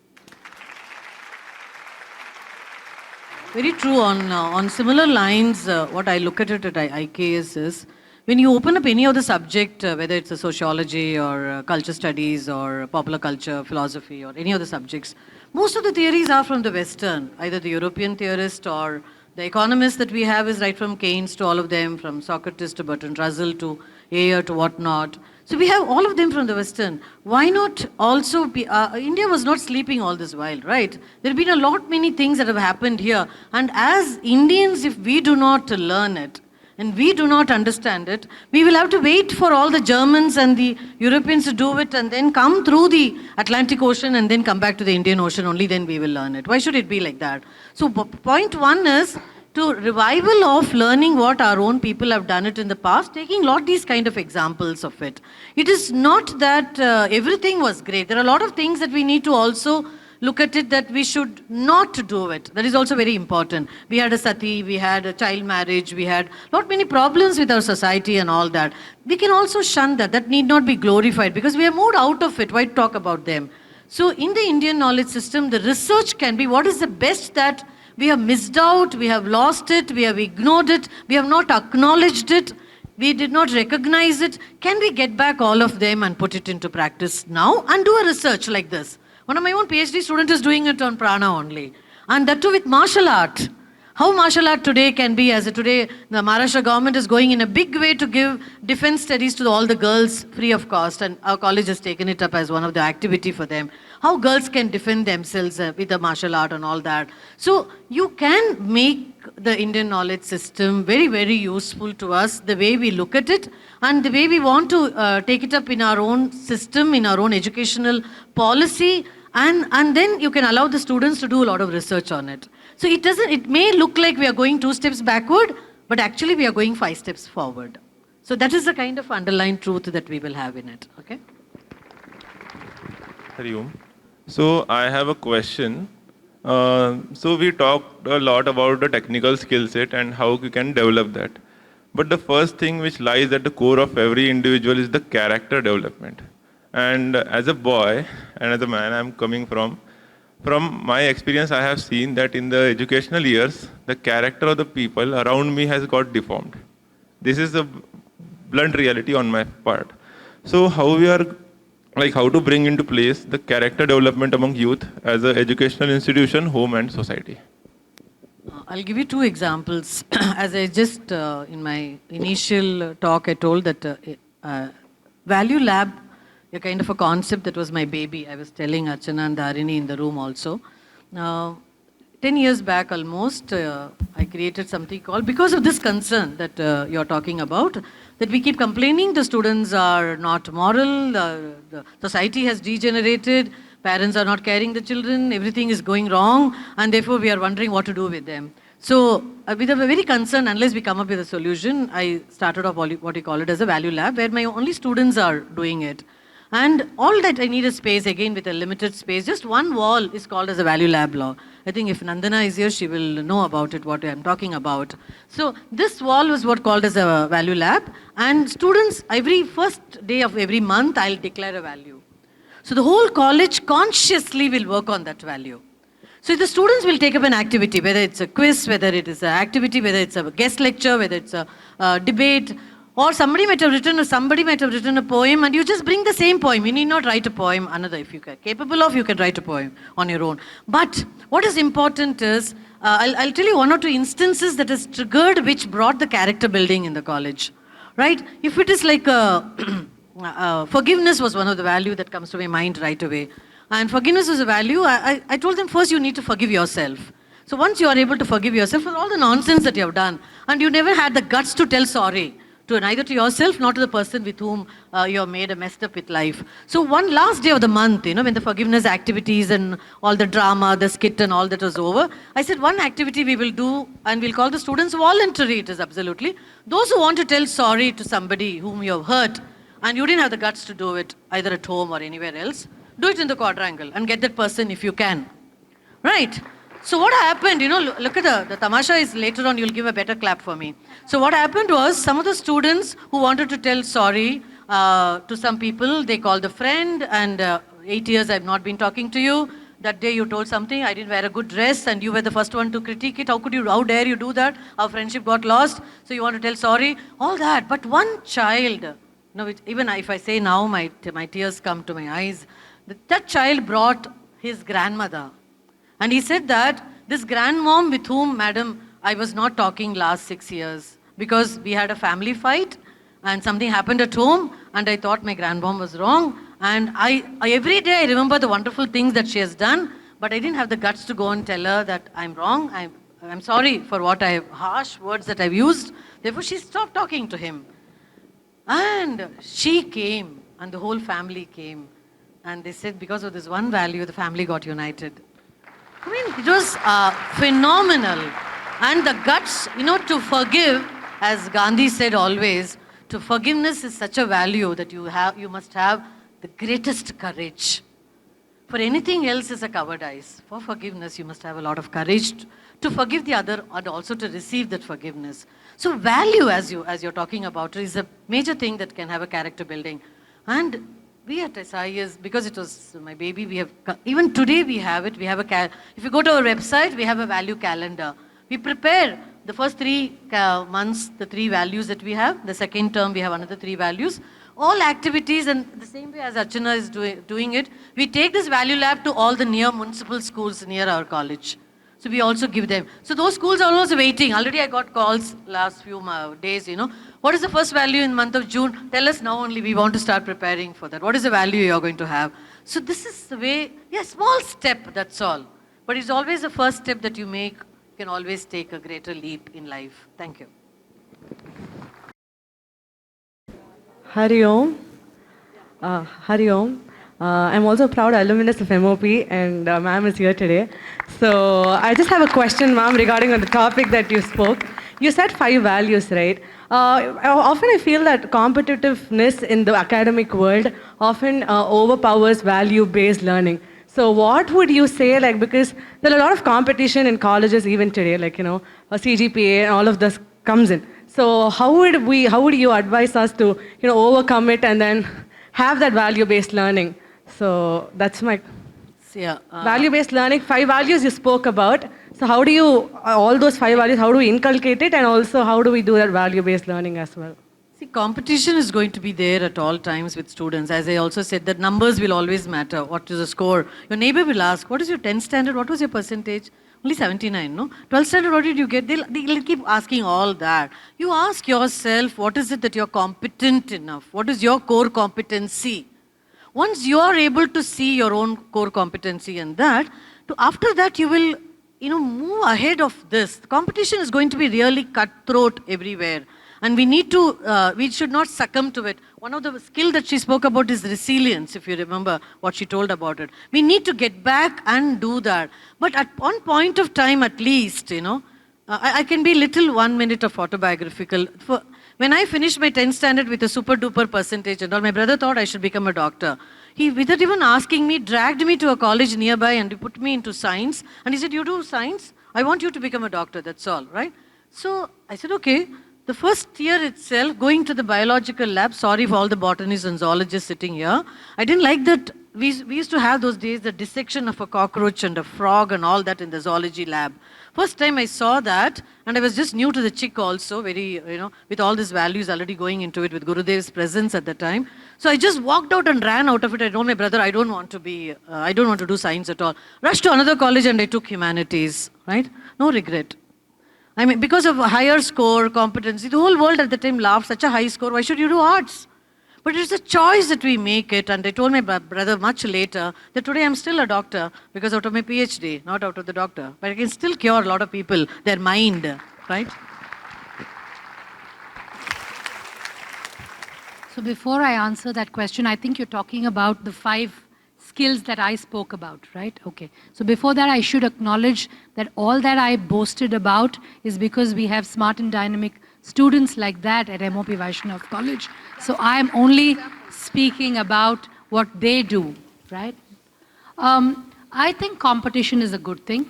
Very true. On similar lines, what I look at it at IKS is, when you open up any of the subject, whether it's a sociology or culture studies or popular culture, philosophy or any of the subjects, most of the theories are from the Western, either the European theorist or the economists that we have is right from Keynes to all of them, from Socrates to Bertrand Russell to Ayer to whatnot. So we have all of them from the Western. Why not also be, India was not sleeping all this while, right? There have been a lot many things that have happened here. And as Indians, if we do not learn it, and we do not understand it, we will have to wait for all the Germans and the Europeans to do it and then come through the Atlantic Ocean and then come back to the Indian Ocean, only then we will learn it. Why should it be like that? So point one is to revival of learning what our own people have done it in the past, taking a lot these kind of examples of it. It is not that everything was great. There are a lot of things that we need to also look at it that we should not do it. That is also very important. We had a sati, we had a child marriage, we had not many problems with our society and all that. We can also shun that. That need not be glorified because we have moved out of it. Why talk about them? So in the Indian knowledge system, the research can be what is the best that we have missed out, we have lost it, we have ignored it, we have not acknowledged it, we did not recognize it. Can we get back all of them and put it into practice now and do a research like this? One of my own PhD students is doing it on prana only. And that too with martial art. How martial art today can be, as today the Maharashtra government is going in a big way to give defense studies to all the girls free of cost. And our college has taken it up as one of the activity for them. How girls can defend themselves with the martial art and all that. So you can make the Indian knowledge system very, very useful to us, the way we look at it and the way we want to take it up in our own system, in our own educational policy. And then you can allow the students to do a lot of research on it. So it may look like we are going 2 steps backward, but actually we are going 5 steps forward. So that is the kind of underlying truth that we will have in it, okay? Hari Om. So I have a question. So we talked a lot about the technical skill set and how you can develop that. But the first thing which lies at the core of every individual is the character development. And as a boy and as a man I'm coming from my experience, I have seen that in the educational years, the character of the people around me has got deformed. This is the blunt reality on my part. So how to bring into place the character development among youth as an educational institution, home and society? I'll give you 2 examples. As I just, in my initial talk, I told that Value Lab, a kind of a concept that was my baby. I was telling Archana and Dharini in the room also. 10 years back almost, I created something called, because of this concern that you're talking about, that we keep complaining the students are not moral, the society has degenerated, parents are not caring the children, everything is going wrong, and therefore we are wondering what to do with them. So, with a very concerned, unless we come up with a solution, I started off what we call it as a value lab, where my only students are doing it. And all that I need is space, again with a limited space. Just one wall is called as a value lab law. I think if Nandana is here, she will know about it, what I'm talking about. So this wall was what called as a value lab. And students, every first day of every month, I'll declare a value. So the whole college consciously will work on that value. So the students will take up an activity, whether it's a quiz, whether it is an activity, whether it's a guest lecture, whether it's a debate, or somebody might have written a poem, and you just bring the same poem. You need not write a poem another. If you are capable of, you can write a poem on your own. But what is important is, I'll tell you 1 or 2 instances that has triggered which brought the character building in the college. Right? If it is like forgiveness was one of the value that comes to my mind right away. And forgiveness is a value. I told them first you need to forgive yourself. So once you are able to forgive yourself for all the nonsense that you have done, and you never had the guts to tell sorry, to neither to yourself nor to the person with whom you have made a messed up with life. So one last day of the month, when the forgiveness activities and all the drama, the skit and all that was over, I said one activity we will do, and we'll call the students voluntary, it is absolutely. Those who want to tell sorry to somebody whom you have hurt, and you didn't have the guts to do it either at home or anywhere else, do it in the quadrangle and get that person if you can. Right? So what happened, look at the tamasha is later on, you'll give a better clap for me. So what happened was, some of the students who wanted to tell sorry to some people, they called a friend and 8 years I've not been talking to you. That day you told something, I didn't wear a good dress and you were the first one to critique it. How dare you do that? Our friendship got lost, so you want to tell sorry, all that. But one child, even if I say now, my tears come to my eyes. That child brought his grandmother. And he said that this grandmom with whom, madam, I was not talking last 6 years because we had a family fight and something happened at home and I thought my grandmom was wrong. And I every day I remember the wonderful things that she has done, but I didn't have the guts to go and tell her that I'm wrong. I'm sorry for what harsh words that I've used. Therefore, she stopped talking to him. And she came and the whole family came. And they said because of this one value, the family got united. I mean, it was phenomenal. And the guts, to forgive, as Gandhi said always, to forgiveness is such a value that you must have the greatest courage. For anything else is a cowardice. For forgiveness, you must have a lot of courage to forgive the other and also to receive that forgiveness. So value, as you're talking about, is a major thing that can have a character building. And we at SIES, because it was my baby, even today we have it. If you go to our website, we have a value calendar. We prepare the first 3 months, the 3 values that we have. The second term, we have another 3 values. All activities, and the same way as Archana is doing it, we take this value lab to all the near municipal schools near our college. So we also give them. So those schools are also waiting. Already I got calls last few days, What is the first value in the month of June? Tell us now only, we want to start preparing for that. What is the value you're going to have? So this is the way, small step, that's all. But it's always the first step that you make, you can always take a greater leap in life. Thank you. Hari Om. Hari Om. I'm also a proud alumnus of MOP and ma'am is here today. So I just have a question, ma'am, regarding on the topic that you spoke. You said 5 values, right? Often I feel that competitiveness in the academic world often overpowers value-based learning. So what would you say, because there are a lot of competition in colleges even today, a CGPA and all of this comes in. So how would you advise us to, overcome it and then have that value-based learning? So that's my value-based learning. 5 values you spoke about. So how do you, all those 5 values, how do we inculcate it, and also how do we do that value-based learning as well? See, competition is going to be there at all times with students. As I also said, that numbers will always matter. What is the score? Your neighbor will ask, what is your 10th standard? What was your percentage? Only 79, no? 12th standard, what did you get? They'll keep asking all that. You ask yourself, what is it that you're competent enough? What is your core competency? Once you are able to see your own core competency and that, after that you will, move ahead of this. The competition is going to be really cutthroat everywhere. And we should not succumb to it. One of the skills that she spoke about is resilience, if you remember what she told about it. We need to get back and do that. But at one point of time at least, I can be little 1 minute of autobiographical. When I finished my 10th standard with a super duper percentage and all, my brother thought I should become a doctor. He, without even asking me, dragged me to a college nearby and he put me into science. And he said, you do science? I want you to become a doctor, that's all, right? So I said, okay. The first year itself, going to the biological lab, sorry for all the botanists and zoologists sitting here, I didn't like that. We used to have those days, the dissection of a cockroach and a frog and all that in the zoology lab. First time I saw that, and I was just new to the chick also, very, with all these values already going into it with Gurudev's presence at the time. So I just walked out and ran out of it. I told my brother, I don't want to do science at all. Rushed to another college and I took humanities, right? No regret. I mean, because of a higher score, competency, the whole world at the time laughed, such a high score, why should you do arts? But it's a choice that we make it, and I told my brother much later that today I'm still a doctor because out of my PhD, not out of the doctor. But I can still cure a lot of people, their mind, right? So before I answer that question, I think you're talking about the 5 skills that I spoke about, right? Okay. So before that, I should acknowledge that all that I boasted about is because we have smart and dynamic students like that at MOP Vaishnav College. So I'm only speaking about what they do, right? I think competition is a good thing.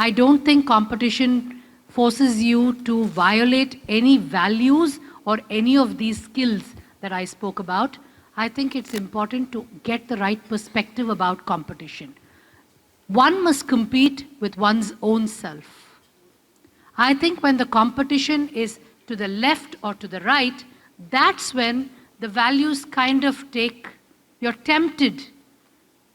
I don't think competition forces you to violate any values or any of these skills that I spoke about. I think it's important to get the right perspective about competition. One must compete with one's own self. I think when the competition is to the left or to the right, that's when the values kind of you're tempted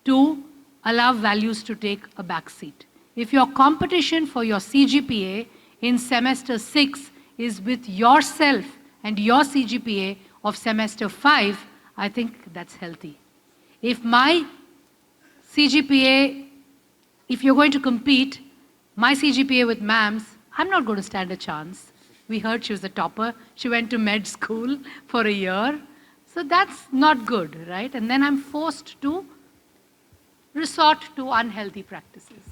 to allow values to take a back seat. If your competition for your CGPA in semester 6 is with yourself and your CGPA of semester 5, I think that's healthy. If my CGPA, if you're going to compete, my CGPA with ma'am's, I'm not going to stand a chance. We heard she was a topper. She went to med school for a year. So that's not good, right? And then I'm forced to resort to unhealthy practices.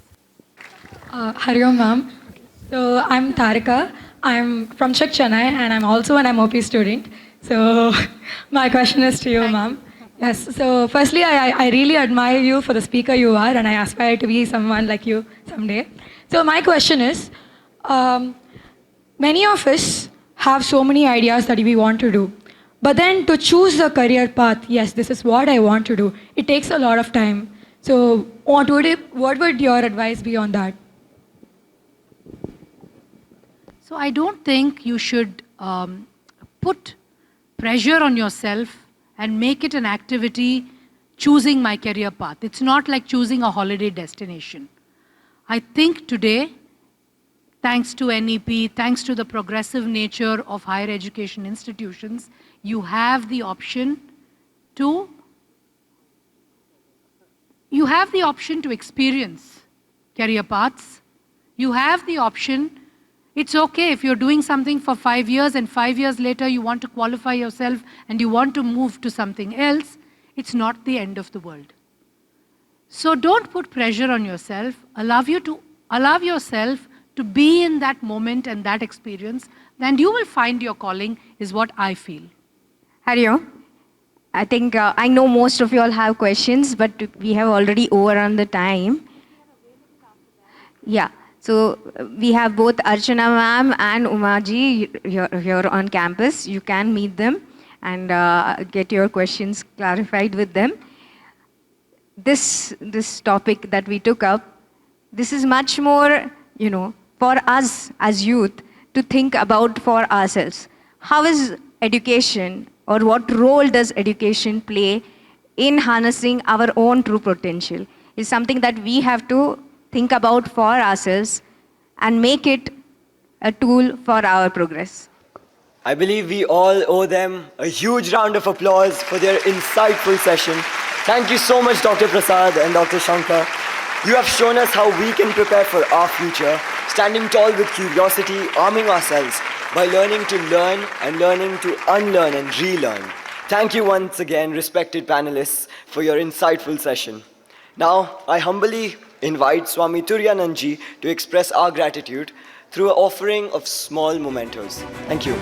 Hari Om, ma'am. So I'm Tarika. I'm from SIES Chennai and I'm also an MOP student. So my question is to you, ma'am. Yes, so firstly, I really admire you for the speaker you are and I aspire to be someone like you someday. So my question is, many of us have so many ideas that we want to do. But then to choose a career path, yes, this is what I want to do, it takes a lot of time. So what would your advice be on that? So I don't think you should put pressure on yourself and make it an activity choosing my career path. It's not like choosing a holiday destination. I think today, thanks to NEP, thanks to the progressive nature of higher education institutions, you have the option to experience career paths. You have the option. It's okay if you're doing something for 5 years and 5 years later you want to qualify yourself and you want to move to something else. It's not the end of the world. So don't put pressure on yourself. Allow yourself to be in that moment and that experience, then you will find your calling, is what I feel. Hari Om. I think I know most of you all have questions, but we have already overrun the time. Yeah, so we have both Archana ma'am and Umaji here on campus. You can meet them and get your questions clarified with them. This topic that we took up, this is much more, for us as youth to think about for ourselves. How is education, or what role does education play in harnessing our own true potential? Is something that we have to think about for ourselves and make it a tool for our progress. I believe we all owe them a huge round of applause for their insightful session. Thank you so much, Dr. Prasad and Dr. Shankar. You have shown us how we can prepare for our future, standing tall with curiosity, arming ourselves by learning to learn and learning to unlearn and relearn. Thank you once again, respected panelists, for your insightful session. Now, I humbly invite Swami Turyanandji to express our gratitude through an offering of small mementos. Thank you.